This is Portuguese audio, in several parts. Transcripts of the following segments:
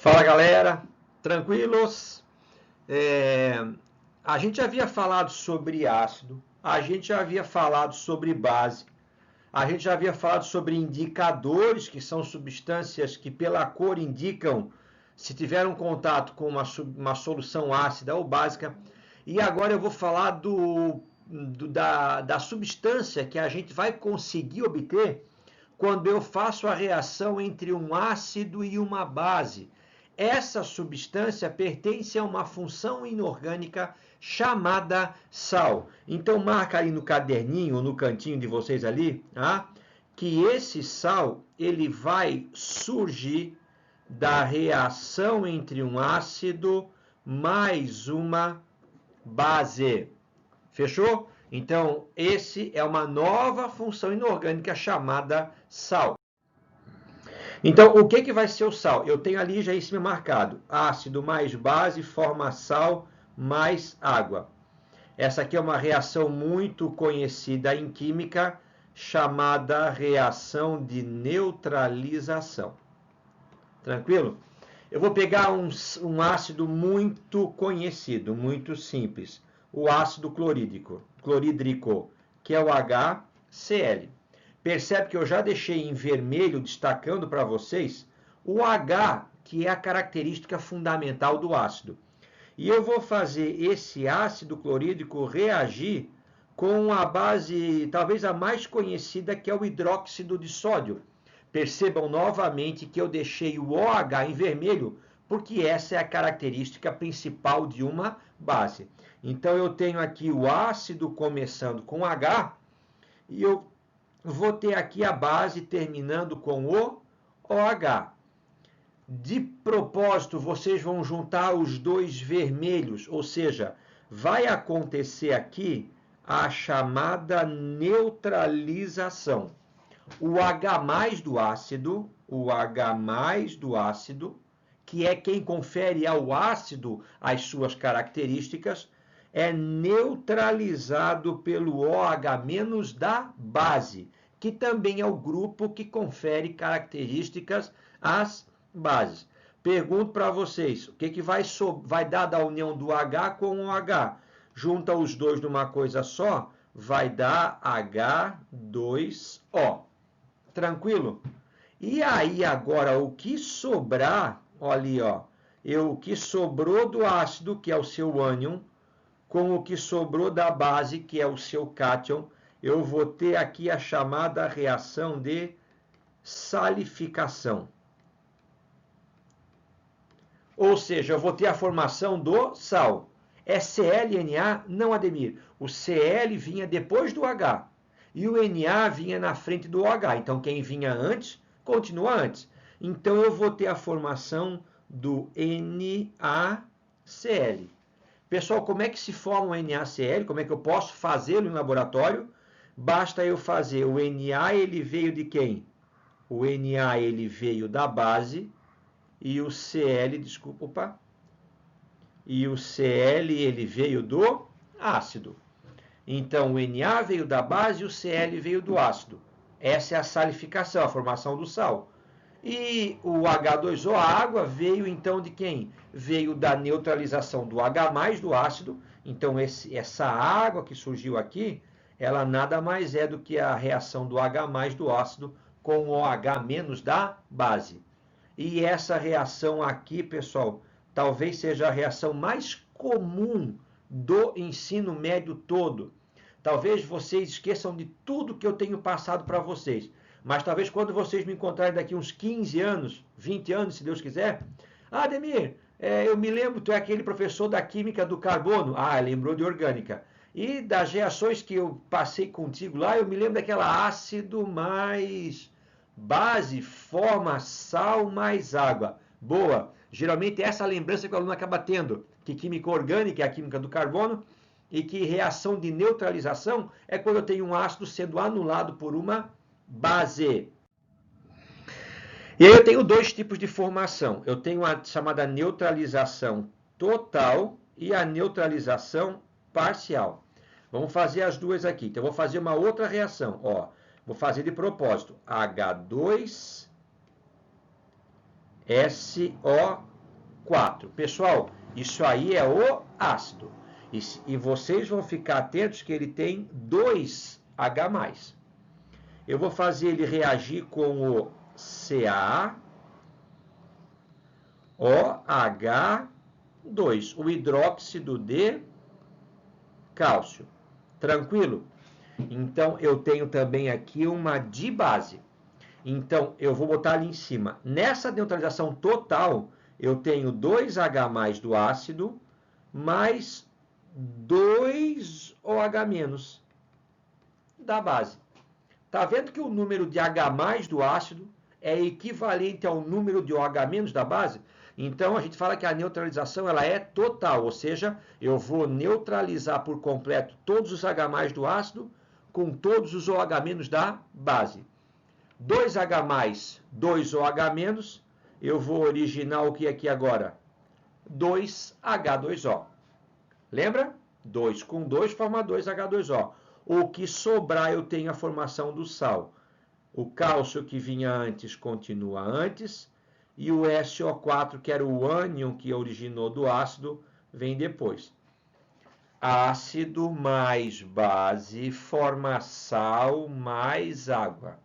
Fala galera, tranquilos? A gente havia falado sobre ácido, a gente já havia falado sobre base, a gente já havia falado sobre indicadores, que são substâncias que pela cor indicam se tiveram contato com uma solução ácida ou básica. E agora eu vou falar da substância que a gente vai conseguir obter quando eu faço a reação entre um ácido e uma base. Essa substância pertence a uma função inorgânica chamada sal. Então marca aí no caderninho, no cantinho de vocês ali, que esse sal ele vai surgir da reação entre um ácido mais uma base. Fechou? Então, esse é uma nova função inorgânica chamada sal. Então, o que vai ser o sal? Eu tenho ali já isso marcado. Ácido mais base forma sal mais água. Essa aqui é uma reação muito conhecida em química, chamada reação de neutralização. Tranquilo? Eu vou pegar um ácido muito conhecido, muito simples. O ácido clorídrico, que é o HCl. Percebe que eu já deixei em vermelho, destacando para vocês, o H, que é a característica fundamental do ácido. E eu vou fazer esse ácido clorídrico reagir com a base, talvez a mais conhecida, que é o hidróxido de sódio. Percebam novamente que eu deixei o OH em vermelho, porque essa é a característica principal de uma base. Então, eu tenho aqui o ácido começando com H, e eu vou ter aqui a base terminando com o OH. De propósito, vocês vão juntar os dois vermelhos, ou seja, vai acontecer aqui a chamada neutralização. O H+ do ácido, que é quem confere ao ácido as suas características, é neutralizado pelo OH- da base, que também é o grupo que confere características às bases. Pergunto para vocês, o que vai dar da união do H com o H? Junta os dois numa coisa só, vai dar H2O. Tranquilo? E aí agora o que sobrar, olha ali, o que sobrou do ácido, que é o seu ânion, com o que sobrou da base, que é o seu cátion, eu vou ter aqui a chamada reação de salificação. Ou seja, eu vou ter a formação do sal. É ClNa? Não, Ademir. O Cl vinha depois do H. E o Na vinha na frente do OH. Então, quem vinha antes, continua antes. Então, eu vou ter a formação do NaCl. Pessoal, como é que se forma o NaCl? Como é que eu posso fazê-lo em laboratório? Basta eu fazer o Na, ele veio de quem? O Na, ele veio da base. E o Cl, e o Cl, ele veio do ácido. Então, o Na veio da base e o Cl veio do ácido. Essa é a salificação, a formação do sal. E o H2O, a água, veio então de quem? Veio da neutralização do H+ do ácido. Então, essa água que surgiu aqui, ela nada mais é do que a reação do H+ do ácido com o OH- da base. E essa reação aqui, pessoal, talvez seja a reação mais comum do ensino médio todo. Talvez vocês esqueçam de tudo que eu tenho passado para vocês. Mas talvez quando vocês me encontrarem daqui uns 15 anos, 20 anos, se Deus quiser. Ah, Ademir, eu me lembro, tu é aquele professor da química do carbono. Ah, lembrou de orgânica. E das reações que eu passei contigo lá, eu me lembro daquela ácido mais base, forma sal mais água. Boa. Geralmente é essa lembrança que o aluno acaba tendo, que química orgânica é a química do carbono, e que reação de neutralização é quando eu tenho um ácido sendo anulado por uma base. E aí eu tenho dois tipos de formação. Eu tenho a chamada neutralização total e a neutralização parcial. Vamos fazer as duas aqui. Então, eu vou fazer uma outra reação. Vou fazer de propósito. H2SO 4. Pessoal, isso aí é o ácido. E vocês vão ficar atentos que ele tem 2H+. Eu vou fazer ele reagir com o CaOH2, o hidróxido de cálcio. Tranquilo? Então, eu tenho também aqui uma dibase. Então, eu vou botar ali em cima. Nessa neutralização total, eu tenho 2H+ do ácido, mais 2OH- da base. Tá vendo que o número de H+ do ácido é equivalente ao número de OH- da base? Então, a gente fala que a neutralização ela é total, ou seja, eu vou neutralizar por completo todos os H+ do ácido com todos os OH- da base. 2H+, 2OH-, eu vou originar o que aqui agora? 2H2O. Lembra? 2 com 2 forma 2H2O. O que sobrar, eu tenho a formação do sal. O cálcio que vinha antes continua antes, e o SO4, que era o ânion que originou do ácido, vem depois. Ácido mais base forma sal mais água.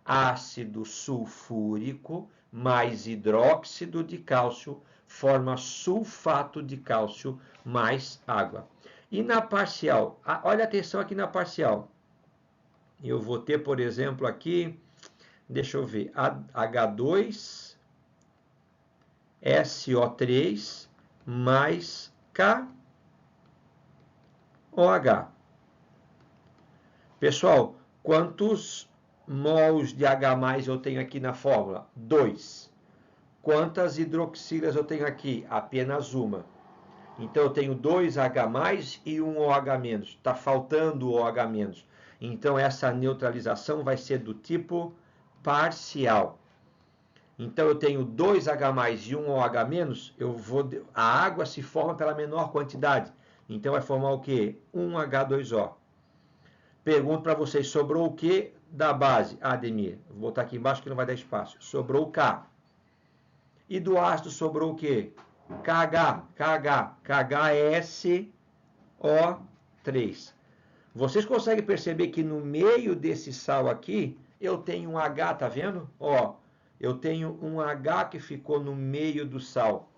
Ácido sulfúrico mais hidróxido de cálcio forma sulfato de cálcio mais água. E na parcial, olha atenção aqui na parcial. Eu vou ter, por exemplo, aqui, deixa eu ver, H2SO3 mais KOH. Pessoal, quantos mols de H+ eu tenho aqui na fórmula? 2. Quantas hidroxilas eu tenho aqui? Apenas uma. Então, eu tenho 2H+ e 1 OH-. Está faltando o OH-. Então, essa neutralização vai ser do tipo parcial. Então, eu tenho 2H+ e 1 OH-, a água se forma pela menor quantidade. Então, vai formar o quê? 1H2O. Pergunto para vocês, sobrou o que da base? Ademir, vou botar aqui embaixo que não vai dar espaço. Sobrou o K. E do ácido sobrou o quê? KHSO3. Vocês conseguem perceber que no meio desse sal aqui, eu tenho um H, tá vendo? Ó, eu tenho um H que ficou no meio do sal.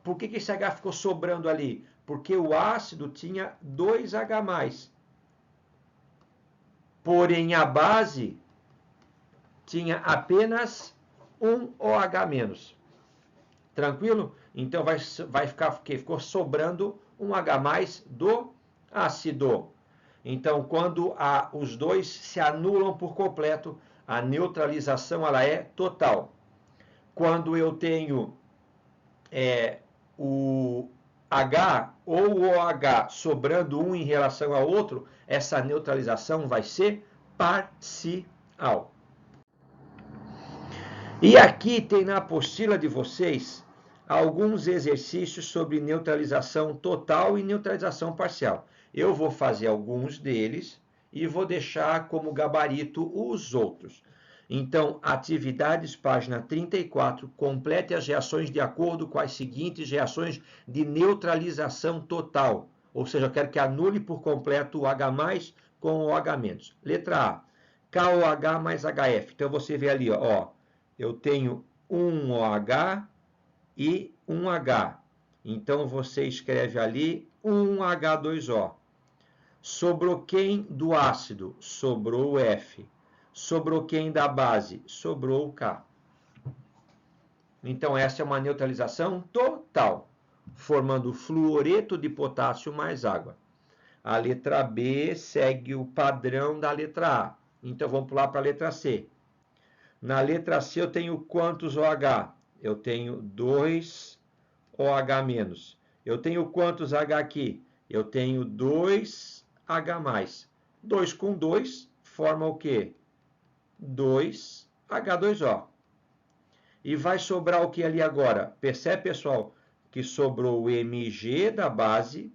Por que esse H ficou sobrando ali? Porque o ácido tinha 2H+. Porém, a base tinha apenas um OH-. Tranquilo? Então, vai ficar que ficou sobrando um H+ do ácido. Então, quando os dois se anulam por completo, a neutralização ela é total. Quando eu tenho o H ou o OH sobrando um em relação ao outro, essa neutralização vai ser parcial. E aqui tem na apostila de vocês alguns exercícios sobre neutralização total e neutralização parcial. Eu vou fazer alguns deles e vou deixar como gabarito os outros. Então, atividades, página 34, complete as reações de acordo com as seguintes reações de neutralização total. Ou seja, eu quero que anule por completo o H+ com o OH-. Letra A, KOH mais HF. Então, você vê ali, ó, eu tenho um OH e um H. Então, você escreve ali 1H2O. Sobrou quem do ácido? Sobrou o F. Sobrou quem da base? Sobrou o K. Então, essa é uma neutralização total, formando fluoreto de potássio mais água. A letra B segue o padrão da letra A. Então, vamos pular para a letra C. Na letra C, eu tenho quantos OH? Eu tenho 2 OH-. Eu tenho quantos H aqui? Eu tenho 2H+. 2 com 2 forma o quê? 2H2O. E vai sobrar o que ali agora? Percebe, pessoal, que sobrou o Mg da base.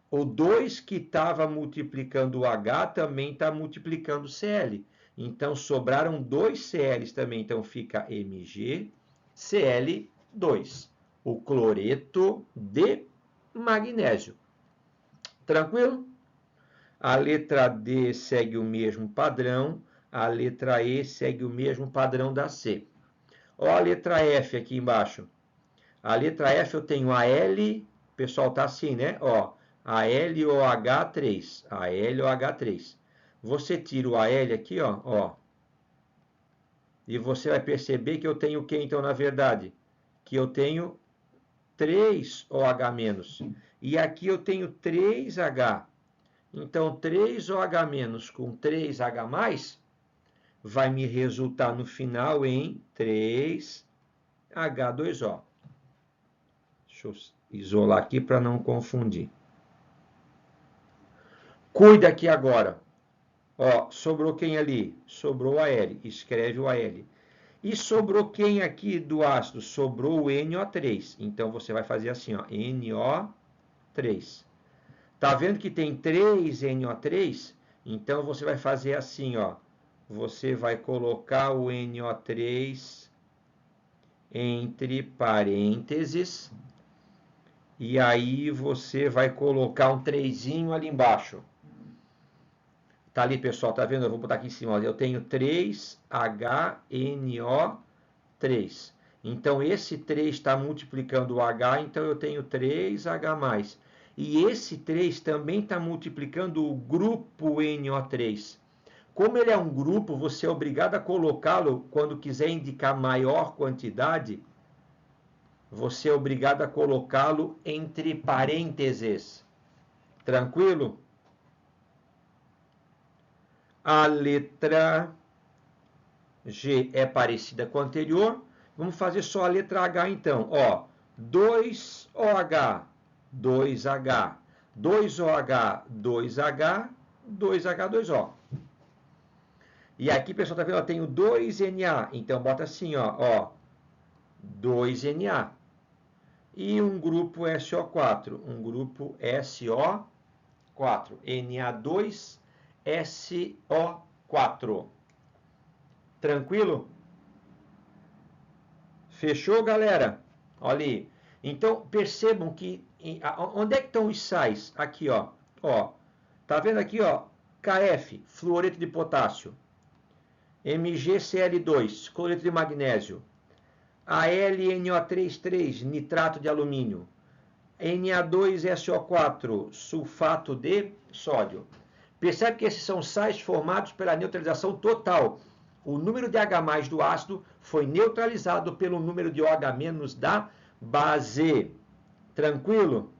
O 2 que estava multiplicando o H também está multiplicando o Cl. Então, sobraram 2 Cl's também. Então, fica Mg, Cl2. o cloreto de magnésio. Tranquilo? A letra D segue o mesmo padrão, a letra E segue o mesmo padrão da C. Olha a letra F aqui embaixo. A letra F eu tenho Al, o pessoal tá assim, né? Ó, AlOH3, AlOH3. Você tira o Al aqui, ó, e você vai perceber que eu tenho o que então, na verdade? Que eu tenho 3OH-. E aqui eu tenho 3H. Então, 3OH- com 3H+, vai me resultar no final em 3H2O. Deixa eu isolar aqui para não confundir. Cuida aqui agora. Ó, sobrou quem ali? Sobrou a Al. Escreve o Al. E sobrou quem aqui do ácido? Sobrou o NO3. Então, você vai fazer assim, ó, NO3. Tá vendo que tem 3 NO3? Então, você vai fazer assim, ó. Você vai colocar o NO3 entre parênteses. E aí, você vai colocar um 3zinho ali embaixo. Tá ali, pessoal, tá vendo? Eu vou botar aqui em cima, ó. Eu tenho 3HNO3. Então, esse 3 está multiplicando o H, então eu tenho 3H+. E esse 3 também está multiplicando o grupo NO3. Como ele é um grupo, você é obrigado a colocá-lo, quando quiser indicar maior quantidade, você é obrigado a colocá-lo entre parênteses. Tranquilo? A letra G é parecida com a anterior. Vamos fazer só a letra H, então. Ó, 2OH, 2H, 2OH, 2H, 2H2O. E aqui, pessoal, tá vendo? Eu tenho 2Na. Então, bota assim, ó, 2Na. E um grupo SO4. Um grupo SO4. Na2, SO4. Tranquilo? Fechou, galera? Olha aí. Então, percebam que... Onde é que estão os sais? Aqui, ó. Tá vendo aqui, ó? KF, fluoreto de potássio. MgCl2, cloreto de magnésio. AlNO3,3, nitrato de alumínio. Na2SO4, sulfato de sódio. Percebe que esses são sais formados pela neutralização total. O número de H+ do ácido foi neutralizado pelo número de OH- da base. Tranquilo?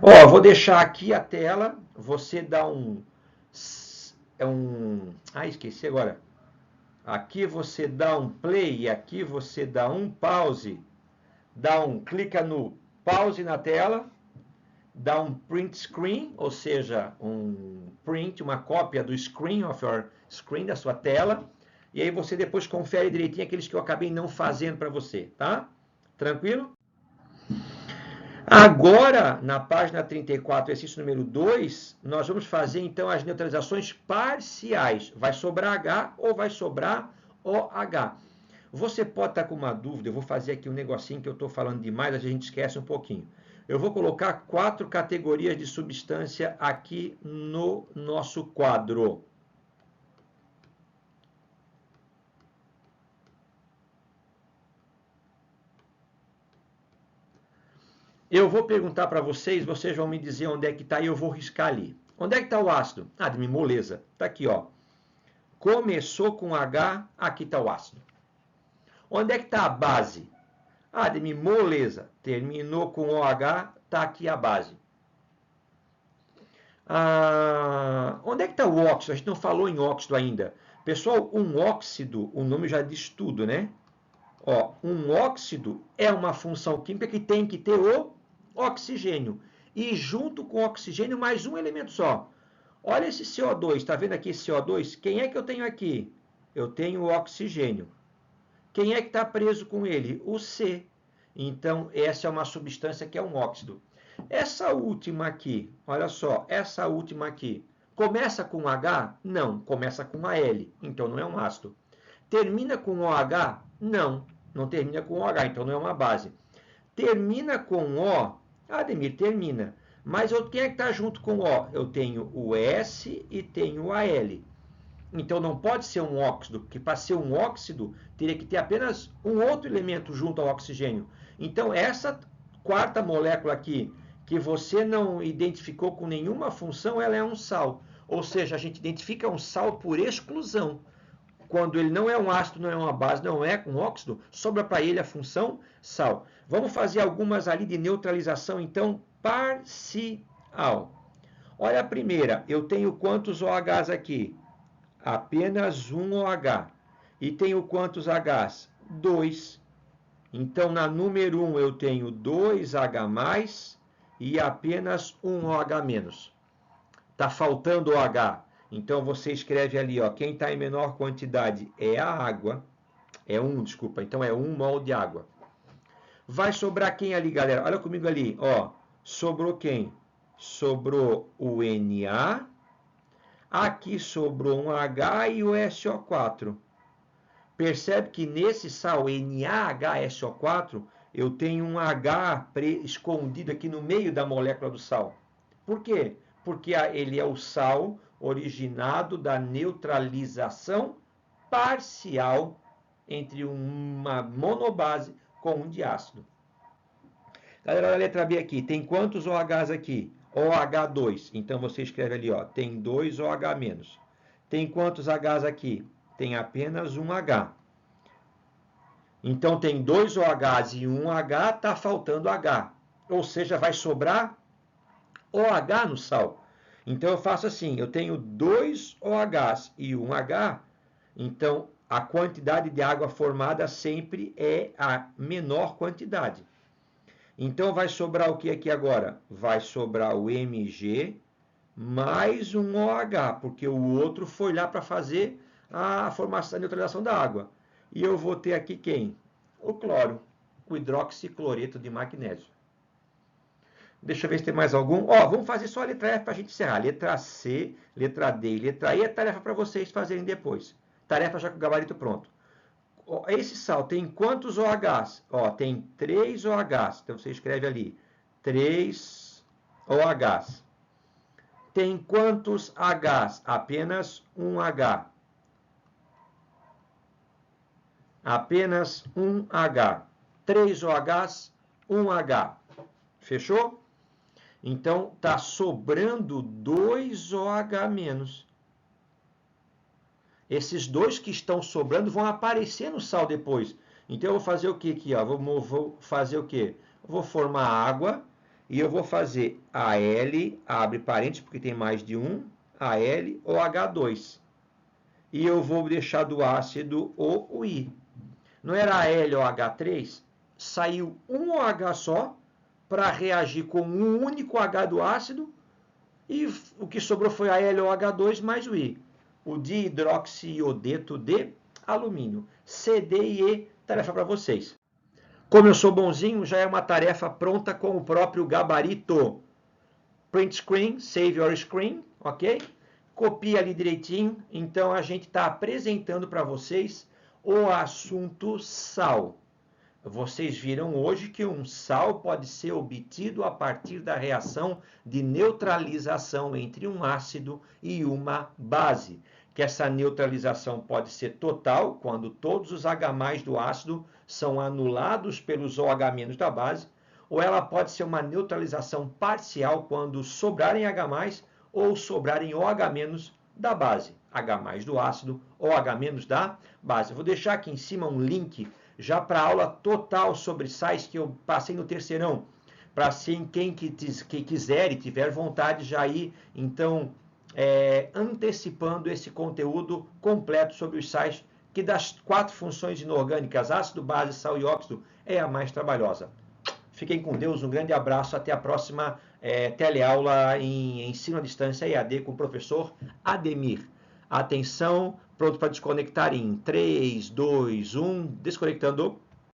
Ó, vou deixar aqui a tela. Você dá esqueci agora. Aqui você dá um play e aqui você dá um pause. Clica no pause na tela. Dá um print screen, ou seja, um print, uma cópia do screen of your screen, da sua tela, e aí você depois confere direitinho aqueles que eu acabei não fazendo para você, tá? Tranquilo? Agora, na página 34, exercício número 2, nós vamos fazer então as neutralizações parciais. Vai sobrar H ou vai sobrar OH? Você pode estar com uma dúvida, eu vou fazer aqui um negocinho que eu estou falando demais, a gente esquece um pouquinho. Eu vou colocar 4 categorias de substância aqui no nosso quadro. Eu vou perguntar para vocês, vocês vão me dizer onde é que está e eu vou riscar ali. Onde é que está o ácido? Ah, de moleza. Está aqui, ó. Começou com H, aqui está o ácido. Onde é que está a base? Ah, de moleza. Terminou com OH, está aqui a base. Onde é que está o óxido? A gente não falou em óxido ainda. Pessoal, um óxido, o nome já diz tudo, né? Ó, um óxido é uma função química que tem que ter o oxigênio. E junto com o oxigênio, mais um elemento só. Olha esse CO2, está vendo aqui esse CO2? Quem é que eu tenho aqui? Eu tenho o oxigênio. Quem é que está preso com ele? O C. Então, essa é uma substância que é um óxido. Essa última aqui, olha só, essa última aqui, começa com H? Não, começa com AL, então não é um ácido. Termina com OH? Não, Não termina com OH, então não é uma base. Termina com O, Ademir, termina. Mas quem é que está junto com O? Eu tenho o S e tenho o AL. Então não pode ser um óxido, porque para ser um óxido teria que ter apenas um outro elemento junto ao oxigênio. Então essa quarta molécula aqui, que você não identificou com nenhuma função, ela é um sal. Ou seja, a gente identifica um sal por exclusão. Quando ele não é um ácido, não é uma base, não é um óxido, sobra para ele a função sal. Vamos fazer algumas ali de neutralização, então, parcial. Olha a primeira, eu tenho quantos OHs aqui? Apenas um OH. E tenho quantos Hs? 2. Então, na número 1, eu tenho 2H+, e apenas um OH-. Está faltando OH. Então, você escreve ali, ó, quem está em menor quantidade é a água. Desculpa. Então, é 1 mol de água. Vai sobrar quem ali, galera? Olha comigo ali, ó. Sobrou quem? Sobrou o Na. Aqui sobrou um H e o SO4. Percebe que nesse sal NaHSO4, eu tenho um H escondido aqui no meio da molécula do sal. Por quê? Porque ele é o sal originado da neutralização parcial entre uma monobase com um diácido. Galera, olha a letra B aqui. Tem quantos OHs aqui? OH2. Então, você escreve ali, ó, tem 2 OH-. Tem quantos Hs aqui? Tem apenas um H. Então, tem 2 OHs e um H, está faltando H. Ou seja, vai sobrar OH no sal. Então, eu faço assim, eu tenho 2 OHs e um H, então, a quantidade de água formada sempre é a menor quantidade. Então, vai sobrar o que aqui agora? Vai sobrar o Mg mais um OH, porque o outro foi lá para fazer a formação, a neutralização da água. E eu vou ter aqui quem? O cloro, o hidroxicloreto de magnésio. Deixa eu ver se tem mais algum. Ó, vamos fazer só a letra F para a gente encerrar. Letra C, letra D e letra E é tarefa para vocês fazerem depois. Tarefa já com o gabarito pronto. Esse sal tem quantos OHs? Ó, tem 3 OHs. Então, você escreve ali, 3 OHs. Tem quantos Hs? Apenas um H. Apenas um H. 3 OHs, 1 H. Fechou? Então, está sobrando 2 OH-. Esses dois que estão sobrando vão aparecer no sal depois. Então, eu vou fazer o que aqui? Ó? Vou fazer o quê? Vou formar água e eu vou fazer Al, abre parênteses, porque tem mais de um, Al, OH2. E eu vou deixar do ácido o I. Não era AlOH3? Saiu um OH só para reagir com um único H do ácido e o que sobrou foi AlOH2 mais o I. O dihidroxiodeto de alumínio. C, D e E, tarefa para vocês. Como eu sou bonzinho, já é uma tarefa pronta com o próprio gabarito. Print screen, save your screen, ok? Copia ali direitinho. Então, a gente está apresentando para vocês o assunto sal. Vocês viram hoje que um sal pode ser obtido a partir da reação de neutralização entre um ácido e uma base. Que essa neutralização pode ser total, quando todos os H+ do ácido são anulados pelos OH- da base, ou ela pode ser uma neutralização parcial, quando sobrarem H+ ou sobrarem OH- da base. H+ do ácido, OH- da base. Eu vou deixar aqui em cima um link já para a aula total sobre sais que eu passei no terceirão, para assim, quem que quiser e tiver vontade já ir, então, antecipando esse conteúdo completo sobre os sais, que das 4 funções inorgânicas, ácido, base, sal e óxido, é a mais trabalhosa. Fiquem com Deus, um grande abraço, até a próxima teleaula em ensino à distância EAD com o professor Ademir. Atenção, pronto para desconectar em 3, 2, 1, desconectando.